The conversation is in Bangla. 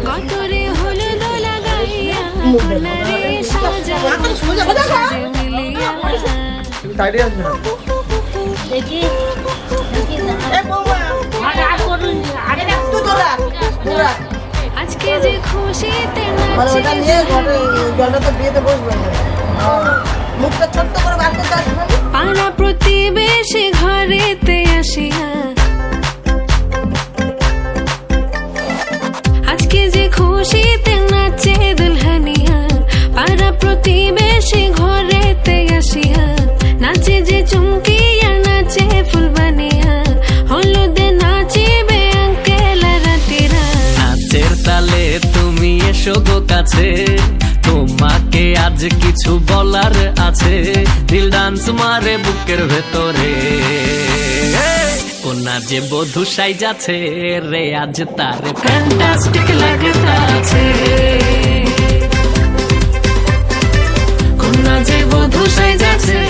কতরে হলো দোলা গাইয়া কোনারে সাজানো সাজে মিলিয়া সাইডে আসবে না দেখি এ বৌমা আর করুন আরে একটু দোলা দোলা আজকে যে খুশিতে মানে ওটা নাচে নিয়ে ঘরে জলটা তো বিয়েতে বসবে না মুখটা ছোট্ট করে বার করতে আসবে পাড়া প্রতিবেশী ঘরেতে আসিয়া আজকে যে খুশিতে নাচে দুলহানিয়া পাড়া প্রতিবেশী ঘরেতে আসিয়া নাচে যে চুমকিয়া নাচে ফুলবানিয়া হলুদে নাচিবে আঙ্কেল রাতিরা নাচের তালে তুমি এসো গো কাছে তোমাকে আজ কিছু বলার আছে দিল ডান্স মারে বুকের ভেতরে কোনা যে বধু সাইজাছে রে আজ তারে ফ্যান্টাস্টিক লাগে